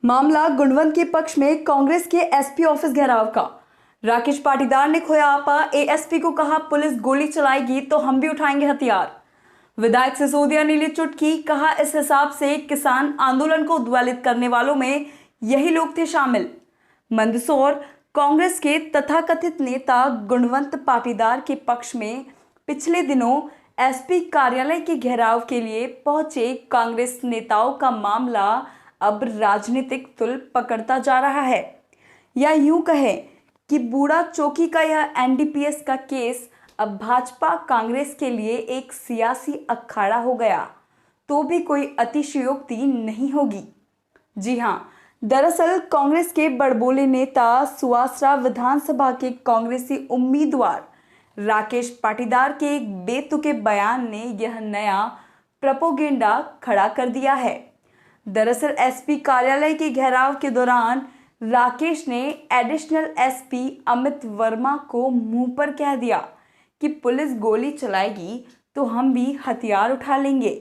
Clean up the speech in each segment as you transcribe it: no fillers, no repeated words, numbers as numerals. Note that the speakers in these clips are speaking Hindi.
मामला गुणवंत के पक्ष में कांग्रेस के एसपी ऑफिस घेराव का। राकेश पाटीदार ने खोया आपा, एएसपी को कहा पुलिस गोली चलाएगी तो हम भी उठाएंगे हथियार। विधायक सिसोदिया ने ली चुटकी, कहा इस हिसाब से किसान आंदोलन को उद्वेलित करने वालों में यही लोग थे शामिल। मंदसौर कांग्रेस के तथाकथित नेता गुणवंत पाटीदार के पक्ष में पिछले दिनों एसपी कार्यालय के घेराव के लिए पहुंचे कांग्रेस नेताओं का मामला अब राजनीतिक तुल पकड़ता जा रहा है, या यूं कहें कि बूढ़ा चौकी का यह एनडीपीएस का केस अब भाजपा कांग्रेस के लिए एक सियासी अखाड़ा हो गया तो भी कोई अतिशयोक्ति नहीं होगी। जी हां, दरअसल कांग्रेस के बड़बोले नेता सुवासरा विधानसभा के कांग्रेसी उम्मीदवार राकेश पाटीदार के एक बेतुके बयान ने यह नया प्रोपेगेंडा खड़ा कर दिया है। दरअसल एसपी कार्यालय के घेराव के दौरान राकेश ने एडिशनल एसपी अमित वर्मा को मुंह पर कह दिया कि पुलिस गोली चलाएगी तो हम भी हथियार उठा लेंगे,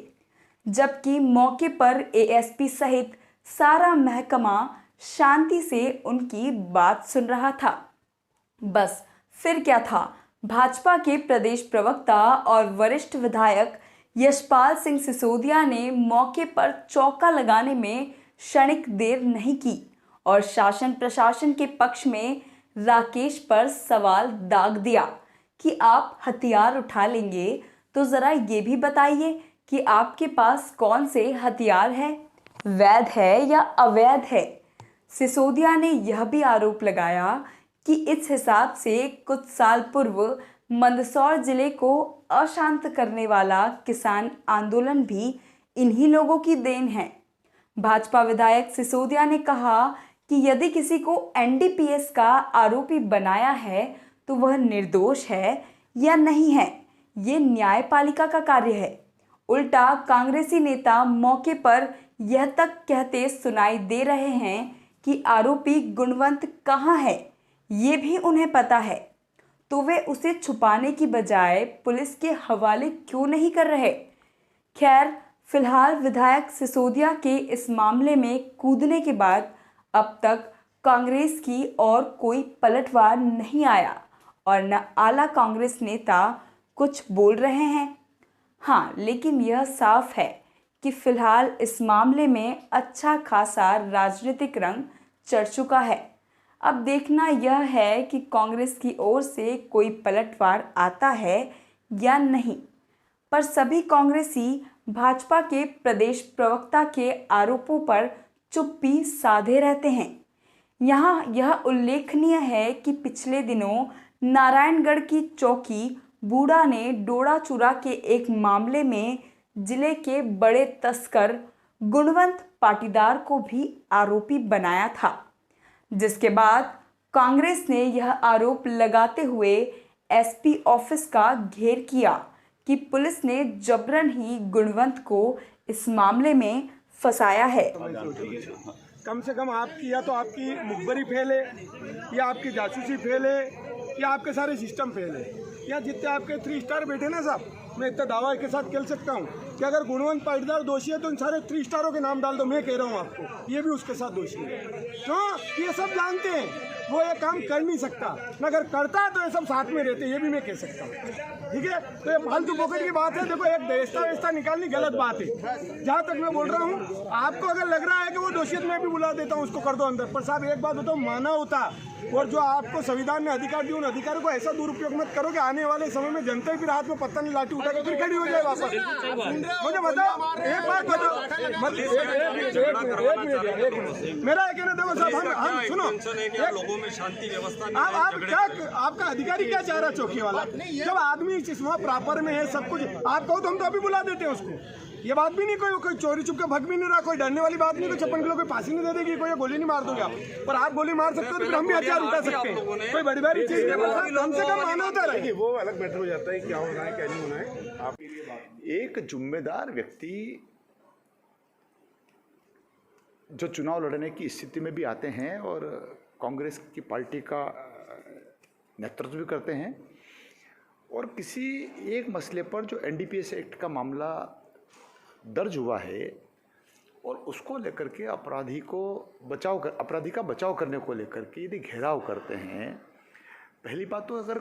जबकि मौके पर एएसपी सहित सारा महकमा शांति से उनकी बात सुन रहा था। बस फिर क्या था, भाजपा के प्रदेश प्रवक्ता और वरिष्ठ विधायक यशपाल सिंह सिसोदिया ने मौके पर चौका लगाने में क्षणिक देर नहीं की और शासन प्रशासन के पक्ष में राकेश पर सवाल दाग दिया कि आप हथियार उठा लेंगे तो जरा ये भी बताइए कि आपके पास कौन से हथियार है, वैध है या अवैध है। सिसोदिया ने यह भी आरोप लगाया कि इस हिसाब से कुछ साल पूर्व मंदसौर जिले को अशांत करने वाला किसान आंदोलन भी इन्हीं लोगों की देन है। भाजपा विधायक सिसोदिया ने कहा कि यदि किसी को एनडीपीएस का आरोपी बनाया है तो वह निर्दोष है या नहीं है, ये न्यायपालिका का कार्य है। उल्टा कांग्रेसी नेता मौके पर यह तक कहते सुनाई दे रहे हैं कि आरोपी गुणवंत कहाँ है ये भी उन्हें पता है, तो वे उसे छुपाने की बजाय पुलिस के हवाले क्यों नहीं कर रहे। खैर, फिलहाल विधायक सिसोदिया के इस मामले में कूदने के बाद अब तक कांग्रेस की और कोई पलटवार नहीं आया और न आला कांग्रेस नेता कुछ बोल रहे हैं। हाँ, लेकिन यह साफ है कि फिलहाल इस मामले में अच्छा खासा राजनीतिक रंग चढ़ चुका है। अब देखना यह है कि कांग्रेस की ओर से कोई पलटवार आता है या नहीं, पर सभी कांग्रेसी भाजपा के प्रदेश प्रवक्ता के आरोपों पर चुप्पी साधे रहते हैं। यहाँ यह उल्लेखनीय है कि पिछले दिनों नारायणगढ़ की चौकी बूढ़ा ने डोड़ा चूरा के एक मामले में जिले के बड़े तस्कर गुणवंत पाटीदार को भी आरोपी बनाया था, जिसके बाद कांग्रेस ने यह आरोप लगाते हुए एसपी ऑफिस का घेर किया कि पुलिस ने जबरन ही गुणवंत को इस मामले में फंसाया है। कम से कम आपकी या तो आपकी मुखबरी फेल है, या आपकी जासूसी फेल है, या आपके सारे सिस्टम फेल है। या जितने आपके 3 स्टार बैठे ना साहब, मैं इतना दावा के साथ कह सकता हूँ कि अगर गुणवंत पाटीदार दोषी है तो इन सारे 3 स्टारों के नाम डाल दो। मैं कह रहा हूँ आपको, ये भी उसके साथ दोषी है। तो ये सब जानते हैं वो ये काम कर नहीं सकता, अगर करता है तो ये सब साथ में रहते, ये भी मैं कह सकता हूँ। ठीक है, तो ये फालतू पॉकेट की बात है। देखो, एक देशता वेस्ता निकालनी गलत बात है। जहाँ तक मैं बोल रहा हूँ, आपको अगर लग रहा है कि वो दोषियत मैं भी बुला देता हूँ, उसको कर दो अंदर। पर साहब एक बात बताओ, मानवता और जो आपको संविधान ने अधिकार दिए उन अधिकारों को ऐसा दुरुपयोग मत करो कि आने वाले समय में जनता फिर हाथ में पत्ता नहीं लाठी उठा के फिर खड़ी हो जाए वापस। मुझे बताओ, एक बात बताओ, मेरा एक कहना, देखो साहब, हम सुनो, लोगों में शांति व्यवस्था, आप क्या, आपका अधिकारी क्या चाह रहा है चौकी वाला? जब आदमी चश्मा प्रॉपर में है, सब कुछ आप कहो तो हम तो अभी बुला देते हैं उसको। ये बात भी नहीं, कोई चोरी चुप के भग भी नहीं रहा, कोई डरने वाली बात नहीं। तो 56 किलो कोई फांसी नहीं दे देगी, कोई गोली नहीं मार दोगे आप, पर आप गोली मार सकते हो तो फिर हम भी हथियार उठा सकते हैं। कोई बड़ी बड़ी चीज कम से कम मानवता रहेगी, वो अलग मैटर हो जाता है क्या होना है क्या नहीं होना है। आप एक जिम्मेदार व्यक्ति जो चुनाव लड़ने की स्थिति में भी आते हैं और कांग्रेस की पार्टी का नेतृत्व भी करते हैं, और किसी एक मसले पर जो एनडीपीएस एक्ट का मामला दर्ज हुआ है और उसको लेकर के अपराधी का बचाव करने को लेकर के यदि घेराव करते हैं, पहली बात तो अगर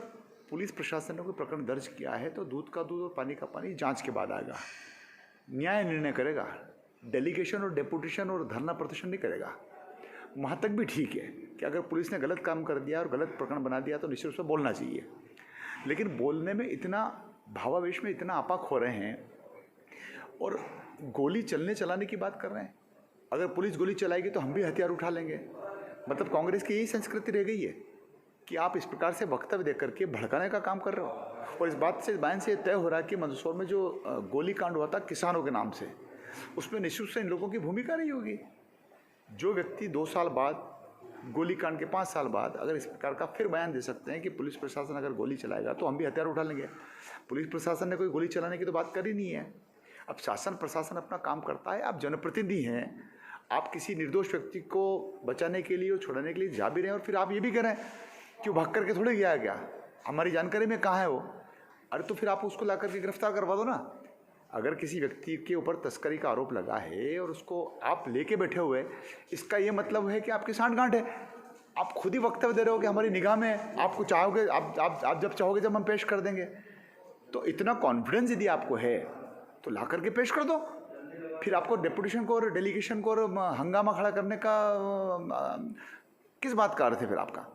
पुलिस प्रशासन ने कोई प्रकरण दर्ज किया है तो दूध का दूध और पानी का पानी जांच के बाद आएगा, न्याय निर्णय करेगा, डेलीगेशन और डेपुटेशन और धरना प्रदर्शन नहीं करेगा। वहाँ तक भी ठीक है कि अगर पुलिस ने गलत काम कर दिया और गलत प्रकरण बना दिया तो निश्चित रूप से बोलना चाहिए, लेकिन बोलने में इतना भावावेश में इतना आपाक हो रहे हैं और गोली चलाने की बात कर रहे हैं। अगर पुलिस गोली चलाएगी तो हम भी हथियार उठा लेंगे। मतलब कांग्रेस की यही संस्कृति रह गई है कि आप इस प्रकार से वक्तव्य देकर के भड़काने का काम कर रहे हो। और इस बात से बयान से तय हो रहा है कि मंदसौर में जो गोली कांड हुआ था किसानों के नाम से, उसमें निश्चित रूप से इन लोगों की भूमिका रही होगी। जो व्यक्ति 2 साल बाद, गोली कांड के 5 साल बाद अगर इस प्रकार का फिर बयान दे सकते हैं कि पुलिस प्रशासन अगर गोली चलाएगा तो हम भी हथियार उठा लेंगे। पुलिस प्रशासन ने कोई गोली चलाने की तो बात करी नहीं है। अब शासन प्रशासन अपना काम करता है, आप जनप्रतिनिधि हैं, आप किसी निर्दोष व्यक्ति को बचाने के लिए और छुड़ाने के लिए जा भी रहे हैं और फिर आप ये भी कह रहे हैं कि वो भाग करके थोड़े गया क्या, हमारी जानकारी में कहाँ है वो। अरे तो फिर आप उसको ला करके गिरफ्तार करवा दो ना। अगर किसी व्यक्ति के ऊपर तस्करी का आरोप लगा है और उसको आप लेके बैठे हुए, इसका ये मतलब है कि आपकी सांठगांठ है। आप खुद ही वक्तव्य दे रहे हो कि हमारी निगाह में आपको चाहोगे, आप जब चाहोगे जब हम पेश कर देंगे। तो इतना कॉन्फिडेंस यदि आपको है तो ला करके पेश कर दो। फिर आपको डेपुटेशन को और डेलीगेशन को और हंगामा खड़ा करने का किस बात का अर्थ है फिर आपका।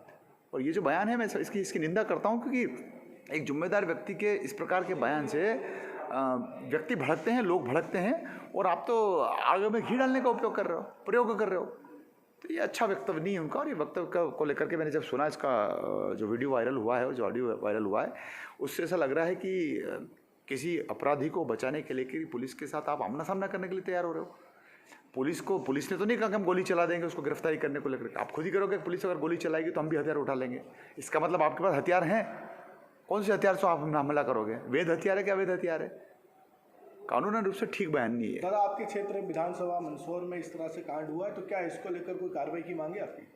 और ये जो बयान है मैं इसकी निंदा करता हूँ, क्योंकि एक जिम्मेदार व्यक्ति के इस प्रकार के बयान से व्यक्ति भड़कते हैं, लोग भड़कते हैं और आप तो आगे में घी डालने का प्रयोग कर रहे हो। तो ये अच्छा वक्तव्य नहीं है उनका। और ये वक्तव्य को लेकर के मैंने जब सुना इसका जो वीडियो वायरल हुआ है और जो ऑडियो वायरल हुआ है, उससे ऐसा लग रहा है कि किसी अपराधी को बचाने के लिए कि पुलिस के साथ आप आमना सामना करने के लिए तैयार हो रहे हो। पुलिस ने तो नहीं कहा कि हम गोली चला देंगे उसको गिरफ्तारी करने को लेकर। आप खुद ही करोगे पुलिस अगर गोली चलाएगी तो हम भी हथियार उठा लेंगे। इसका मतलब आपके पास हथियार हैं। कौन से हथियार से आप हमला करोगे? वैध हथियार है क्या अवैध हथियार है? कानूनी रूप से ठीक बयान नहीं है। दादा, आपके क्षेत्र विधानसभा मंदसौर में इस तरह से कांड हुआ है तो क्या इसको लेकर कोई कार्रवाई की मांगे आपकी?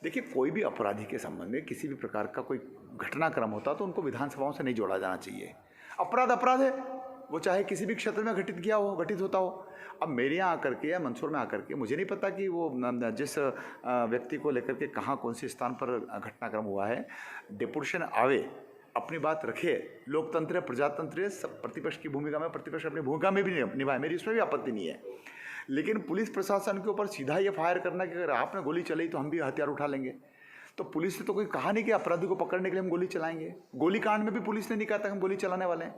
देखिए, कोई भी अपराधी के संबंध में किसी भी प्रकार का कोई घटनाक्रम होता तो उनको विधानसभाओं से नहीं जोड़ा जाना चाहिए। अपराध है, वो चाहे किसी भी क्षेत्र में घटित होता हो। अब मेरे यहाँ आकर के या मंदसौर में आकर के मुझे नहीं पता कि वो जिस व्यक्ति को लेकर के कहाँ कौन से स्थान पर घटनाक्रम हुआ है, डेपुटेशन आवे, अपनी बात रखे, लोकतंत्र है, प्रजातंत्र है, सब प्रतिपक्ष की भूमिका में प्रतिपक्ष अपनी भूमिका में भी निभाए, मेरी इसमें भी आपत्ति नहीं है। लेकिन पुलिस प्रशासन के ऊपर सीधा ये फायर करना कि अगर आपने गोली चलाई तो हम भी हथियार उठा लेंगे, तो पुलिस ने तो कोई कहा नहीं कि अपराधी को पकड़ने के लिए हम गोली चलाएंगे। गोली कांड में भी पुलिस ने नहीं कहा था हम गोली चलाने वाले हैं।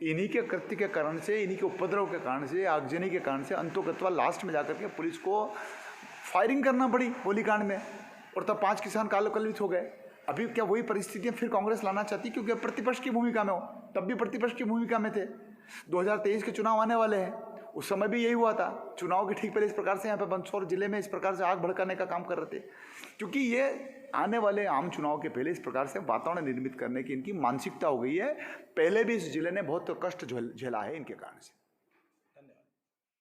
इन्हीं के कृत्य के कारण से, इन्हीं के उपद्रव के कारण से, आगजनी के कारण से अंतोगत्वा लास्ट में जाकर के पुलिस को फायरिंग करना पड़ी गोली कांड में, और तब 5 किसान कालोकल्पित हो गए। अभी क्या वही परिस्थितियां फिर कांग्रेस लाना चाहती, क्योंकि अब प्रतिपक्ष की भूमिका में हो, तब भी प्रतिपक्ष की भूमिका में थे। 2023 के चुनाव आने वाले हैं, उस समय भी यही हुआ था। चुनाव के ठीक पहले इस प्रकार से यहाँ पे मंदसौर जिले में इस प्रकार से आग भड़काने का काम कर रहे थे, क्योंकि ये आने वाले आम चुनाव के पहले इस प्रकार से वातावरण निर्मित करने की इनकी मानसिकता हो गई है। पहले भी इस जिले ने बहुत कष्ट झेला है इनके कारण से।